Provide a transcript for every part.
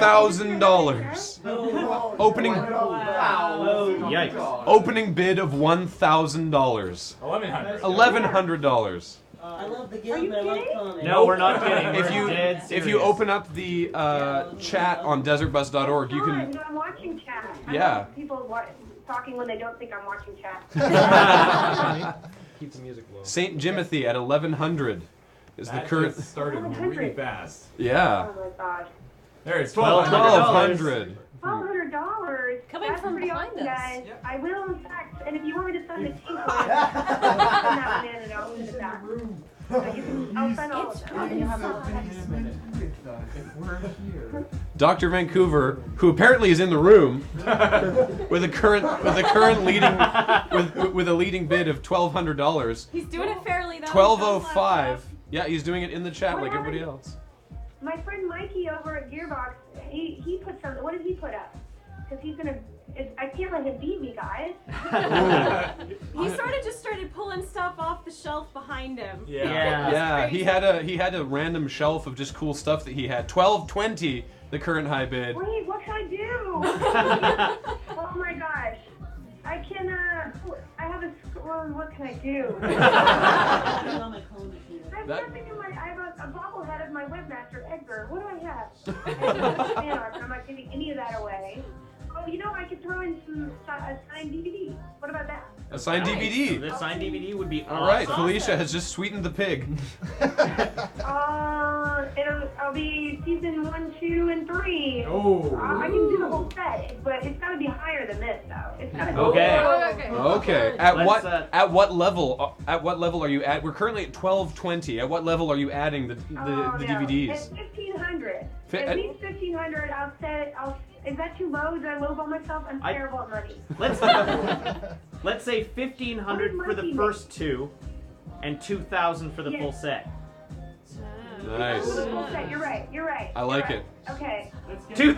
$1,000. Opening. Yikes. Opening bid of $1,000. $1,100. I love the game, but I love comments. No, we're not kidding. If you open up the chat on DeSertBus.org, you can. I'm watching chat. Yeah. I love people talking when they don't think I'm watching chat. Keep the music low. St. Jimothy at 1,100 is the current. Started really fast. Yeah. Oh my gosh. There it's $1,200. $1,200. Coming That's from pretty behind awesome, us. guys. Yep. I will, in fact, and if you want me to send the team I'll send that one in and I'll send it back. So I'll send all of them. Dr. Vancouver, who apparently is in the room, with a leading bid of $1,200. He's doing it fairly though. 12:05. Yeah, he's doing it in the chat like everybody else. My friend Mikey over at Gearbox, he put something. What did he put up? Because he's gonna. I can't let him beat me, guys. He sort of just started pulling stuff off the shelf behind him. Yeah. He had a random shelf of just cool stuff that he had. $1,220, the current high bid. Wait, what can I do? Oh my gosh. I can, I have a, well, what can I do? I have nothing in my, I have a bobblehead of my webmaster, Edgar. What do I have? I have a fan art, but I'm not giving any of that away. Oh, you know, I could throw in some signed DVD. What about that? A signed DVD. So this signed DVD would be awesome. All right, Felicia has just sweetened the pig. I'll be season 1, 2, and 3. Oh. I can do the whole set, but it's got to be higher than this, though. It's got to be. Okay. At what level? At what level are you at? We're currently at 1220. At what level are you adding the DVDs? At 1,500. At least 1,500. I'll set it. Is that too low? Did I lowball myself? I'm terrible at money. Let's say 1,500 for the first two, and 2,000 for the full set. Nice. For the full set. You're right. You're right. I like it. Okay. 2,000.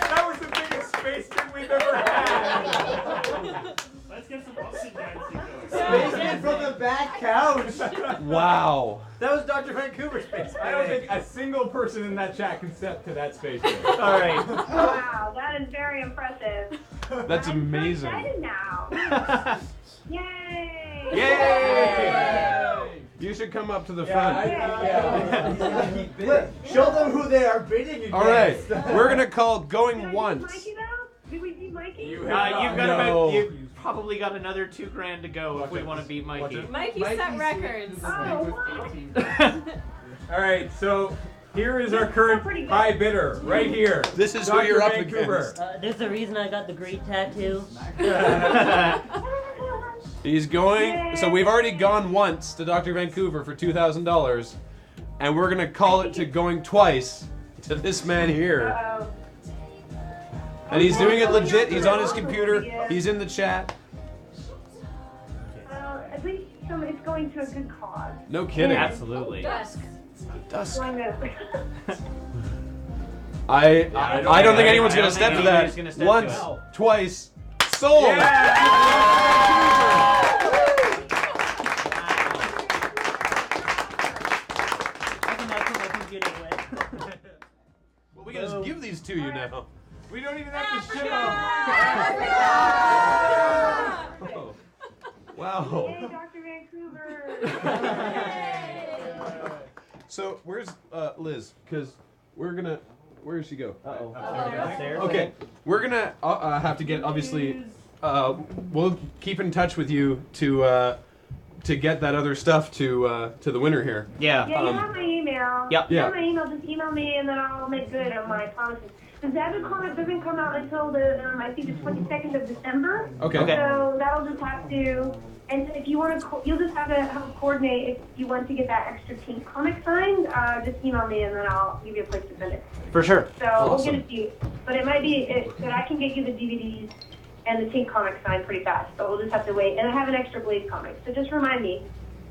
That was the biggest space jam we've ever had. Let's get some upside dancing going. Space Kid from the back couch. Wow. That was Dr. Vancouver's space. I don't think a single person in that chat can step to that space jam. All right. Wow, that is very impressive. That's amazing. I'm so excited now. Yay! Yay! You should come up to the front. Show them who they are bidding against. All right, we're gonna call going once. Mikey though? Did we beat Mikey? You've probably got another $2,000 to go if we want to beat Mikey. Mikey set records. Oh, All right, so here is our current high bidder, right here. This is who Dr. you're up Vancouver. against. There's a reason I got the great tattoo. He's going. So we've already gone once to Dr. Vancouver for $2,000, and we're gonna call it to going twice to this man here. And he's doing it legit. He's on his computer. He's in the chat. At least it's going to a good cause. No kidding. Absolutely. Dusk. Dusk. I don't think anyone's gonna step to that. Once, twice, sold. Well, we can just give these to you now. We don't even have to ship them. Oh. Wow. Yay, Dr. Vancouver. So where's Liz? Because we're gonna. Where does she go? Upstairs. Okay, we're gonna have to get obviously. We'll keep in touch with you to get that other stuff to the winner here. Yeah. Yeah, you have my email. Yep. You have my email. Just email me, and then I'll make good on my promises. The Zabby comic doesn't come out until I think the 22nd of December. Okay. So that'll just have to. And if you want to, you'll just have to coordinate if you want to get that extra Teen comic signed. Just email me, and then I'll give you a place to send it. For sure. So we'll get it to you. But it might be that I can get you the DVDs and the Teen comic signed pretty fast. So we'll just have to wait. And I have an extra Blaze comic. So just remind me.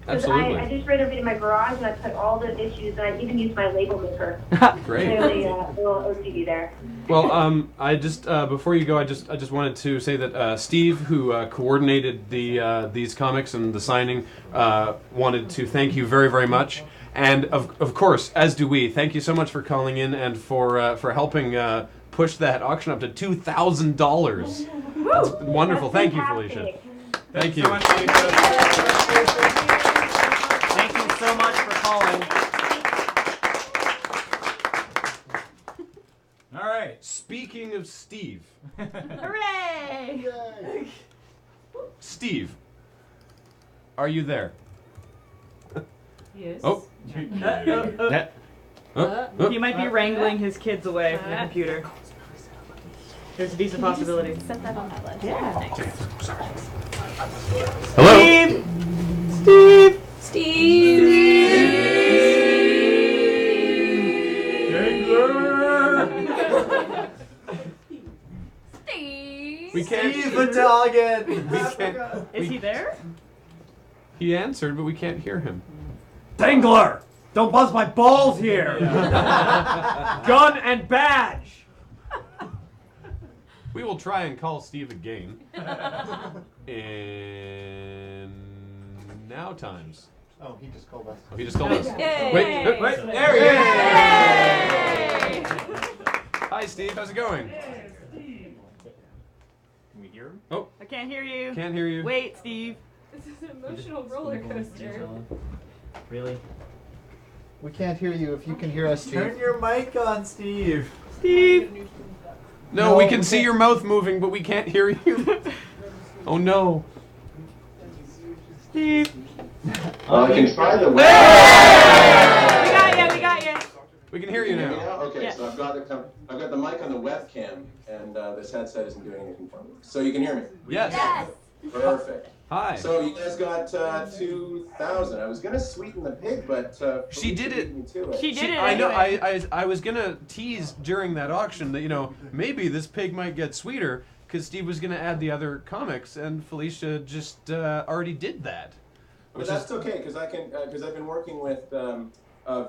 Because Absolutely. I just renovated my garage and I put all the issues and I even used my label maker. Great. Clearly, a little OCD there. Well, I just before you go, I just wanted to say that Steve, who coordinated these comics and the signing, wanted to thank you very, very much. And of course, as do we. Thank you so much for calling in and for helping push that auction up to $2,000. That's wonderful. Thank you, Felicia. Thank you. So much, Felicia. Thank you so much for calling. All right. Speaking of Steve, Hooray! Steve, are you there? Yes. Oh. He might be wrangling his kids away from the computer. There's a decent possibility. Set that on that list. Yeah. Hello. Steve! Steve! Steve! We can't. Steve the Doggen! We can't. Is he there? He answered, but we can't hear him. Dangler! Don't buzz my balls here! Gun and badge! We will try and call Steve again. In now times. Oh, he just called us. Oh, he just called us. Yay! Wait, there he is! Yay! Hi, Steve. How's it going? Can we hear him? Oh, I can't hear you. can't hear you. Wait, Steve. This is an emotional roller coaster. Really? We can't hear you. If you can hear us, Turn Steve. your mic on, Steve. Steve! No, we can see your mouth moving, but we can't hear you. Oh no. Steve! I can try the We got you. We can hear you now. Okay, Yeah. so I've got the mic on the webcam, and this headset isn't doing anything for me. So you can hear me. Yes. Perfect. Hi. So you guys got 2,000. I was gonna sweeten the pig, but She did it. beat me to it. She did it I know. anyway. I was gonna tease during that auction that maybe this pig might get sweeter because Steve was gonna add the other comics and Felicia just already did that. But that's okay, because I've been working with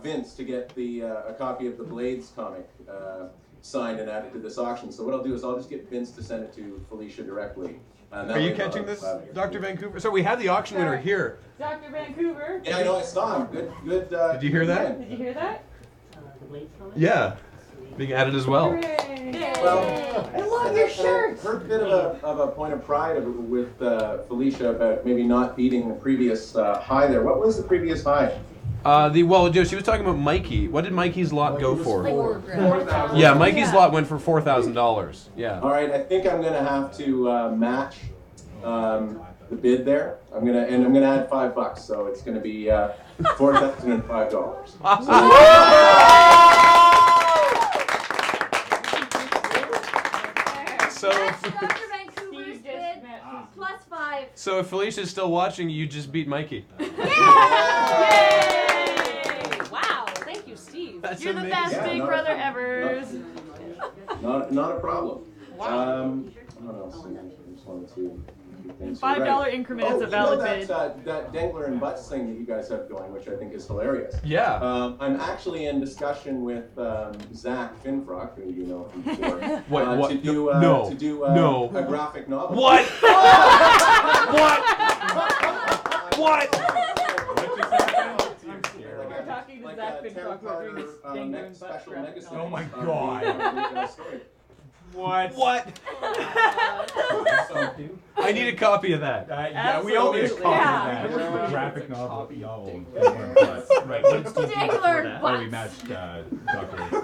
Vince to get a copy of the Blades comic signed and added to this auction. So what I'll do is I'll just get Vince to send it to Felicia directly. And that Are you way catching I'll this, have it. Dr. Vancouver? So we have the auction winner here. Dr. Vancouver. Yeah, I know. I saw him. Good. Did you hear that? win. Did you hear that? Yeah. Being added as well. Hooray! Well, I love your shirt. I've heard a bit of a point of pride with Felicia about maybe not beating the previous high there. What was the previous high? She was talking about Mikey. What did Mikey's lot go for? $4,000. Yeah, Mikey's lot went for $4,000. Yeah. All right, I think I'm gonna have to match the bid there. I'm gonna add $5, so it's gonna be $4,005. So, Dr. Vancouver's bid plus 5. so if Felicia's still watching, you just beat Mikey. Yay! Wow, thank you, Steve. That's You're the amazing. best Yeah, big not a brother problem. evers. Not a problem. Wow. What else? I just wanted to. $5 Right. increment is a Oh, valid you know bid. that Dangler and Butts thing that you guys have going, which I think is hilarious. Yeah. I'm actually in discussion with Zach Finfrock, who you know from before, What? to do No. a graphic novel. What? What? What? We're talking to Like Zach a Finfrock about doing this ten-parter, Dangler and Butt special graphic mega novel. Oh my series on God. the story. What? What? I need a copy of that. Yeah, we all need a Absolutely. copy Yeah. of that. Graphic novel. Right. What did Steve Dangler do? Butts. Oh, we matched Dr.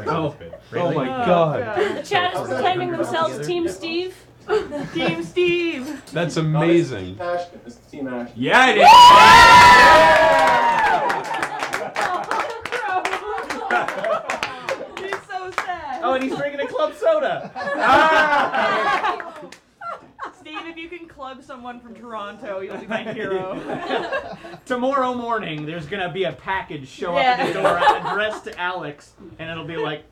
Oh. bid. Oh Really? my God. The chat is proclaiming themselves Team Steve. Team Steve. That's No, amazing. This is Team Ashton. Yeah, it is. He's so sad. Oh, and he's drinking a club soda. Steve, if you can club someone from Toronto, you'll be my hero. Tomorrow morning, there's gonna be a package show up at the door addressed to Alex, and it'll be like,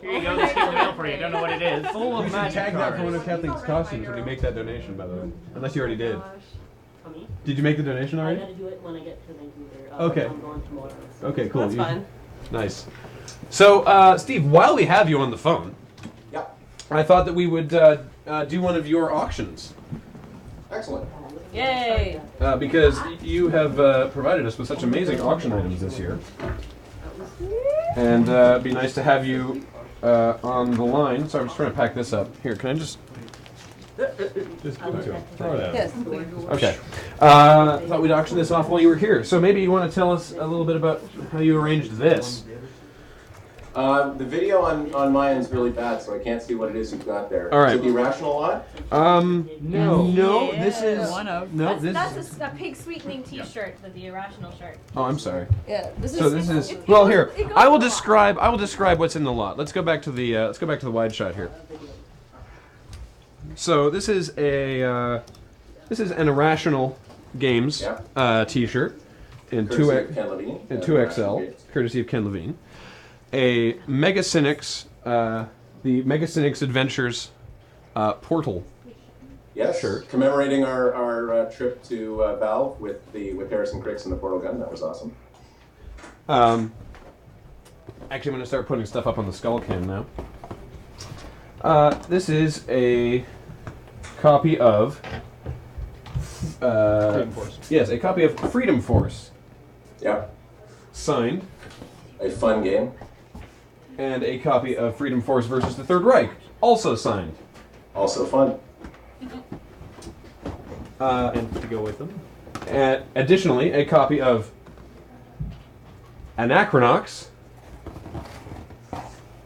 "Here you go, this came in the mail for you. I don't know what it is." Full You should tag that for one of Kathleen's costumes when you make that donation, by the way. Unless you already did. Did you make the donation I already? gotta do it when I get to Vancouver. Okay. I'm going tomorrow. So. Okay, cool. That's fine. Nice. So, Steve, while we have you on the phone, Yeah. I thought that we would do one of your auctions. Excellent. Yay! Because you have provided us with such amazing auction items this year. And it'd be nice to have you on the line. So I'm just trying to pack this up. Here, can I just give it to him? Throw it out. Yes. Okay. Thought we'd auction this off while you were here. So maybe you want to tell us a little bit about how you arranged this. The video on my end is really bad, so I can't see what it is you've got there. All right. Is it the irrational lot? No. No, Yeah, this is one of. no. That's a pig sweetening T-shirt, the irrational shirt. Oh, I'm sorry. Yeah, this So this is well here. I will describe what's in the lot. Let's go back to the wide shot here. So this is an irrational games T-shirt in Courtesy of Ken Levine. 2XL, courtesy of Ken Levine. A Mega Cynics, the Mega Cynics Adventures portal. Yes, Shirt. commemorating our trip to Valve with Harrison Cricks and the portal gun. That was awesome. Actually, I'm going to start putting stuff up on the skull cam now. This is a copy of Freedom Force. Yes, a copy of Freedom Force, Yeah, signed, a fun game. and a copy of Freedom Force versus the Third Reich, also signed. Also fun. And to go with them. And additionally, a copy of Anachronox,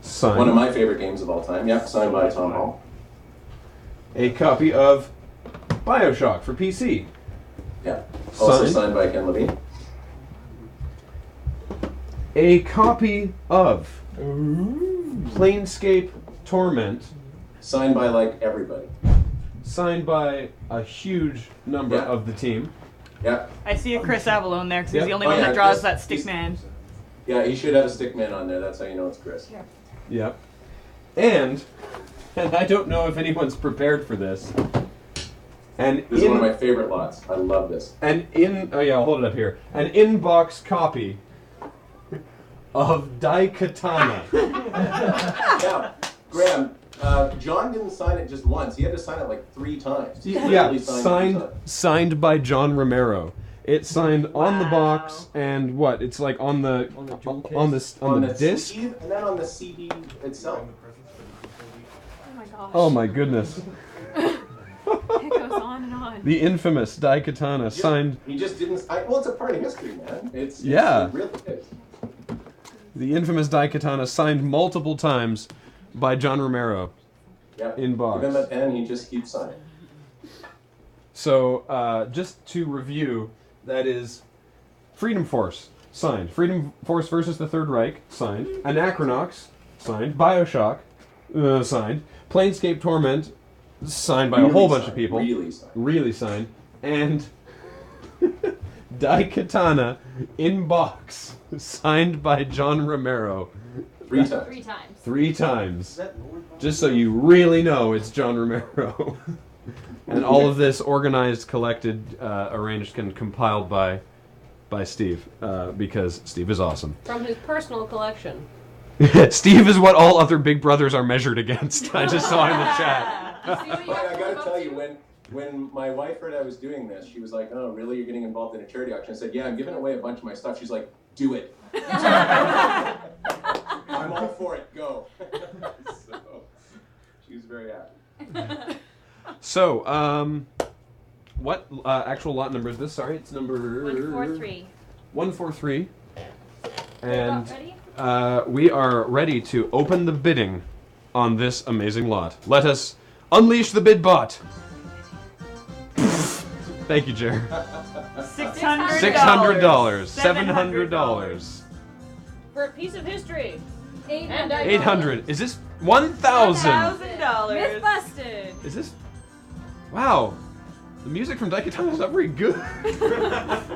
signed. One of my favorite games of all time. Yep, signed by Tom Hall. A copy of BioShock for PC, Yeah, also Signed. signed by Ken Levine. a copy of Planescape Torment, Signed by like everybody. signed by a huge number Yeah. of the team. Yeah, I see a Chris Avalone there because he's Yep. the only Oh, one yeah, that draws Chris- that stick he's- man. yeah. He should have a stick man on there. That's how you know it's Chris. Yep. And I don't know if anyone's prepared for this. And This is one of my favorite lots. I love this. oh yeah, I'll hold it up here. An inbox copy of Daikatana. Now, Graham, John didn't sign it just once. He had to sign it like 3 times. He Yeah, literally signed it 3 times. signed by John Romero. It's signed on the box and what? It's like on the on the disc. sleeve and then on the CD itself. Oh my gosh. Oh my goodness. It goes on and on. The infamous Daikatana signed. He just didn't. Well, it's a part of history, man. It really is. The infamous Daikatana signed multiple times by John Romero. Yep. In box. Give him a pen. He just keeps signing. So, just to review, that is Freedom Force, signed. Freedom Force versus the Third Reich, signed. Anachronox, signed. BioShock, signed. Planescape Torment, signed by a whole bunch of people. Really signed. Really signed. And Daikatana in box, signed by John Romero. 3 times. 3 times. 3 times. Just so you really know it's John Romero. And all of this organized, collected, arranged, and compiled by Steve, because Steve is awesome. From his personal collection. Steve is what all other big brothers are measured against. I just saw in the chat. But I gotta tell you, when my wife heard I was doing this, she was like, "Oh, really? You're getting involved in a charity auction?" I said, "Yeah, I'm giving away a bunch of my stuff." She's like, "Do it." I'm all for it. Go. So she was very happy. So, what actual lot number is this? Sorry, it's number 143. 143. And We are ready to open the bidding on this amazing lot. Let us unleash the bid bot. Thank you, Jer. $600. $600. $700. For a piece of history. 800. Is this 1,000? $1,000. Myth busted. Is this? Wow. The music from Daikatana is not very good.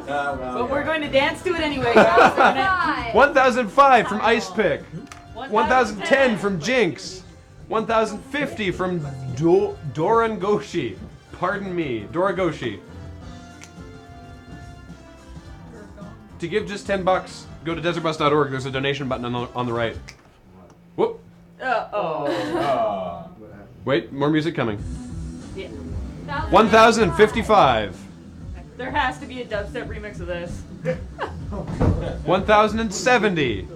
But we're going to dance to it anyway. 1,005 from Ice Pick. 1,010 from Jinx. 1,050 from Dorangoshi. Pardon me, Doragoshi. to give just $10, go to desertbus.org. There's a donation button on the right. Whoop. Wait, more music coming. Yeah. 1,055. There has to be a dubstep remix of this. 1,070.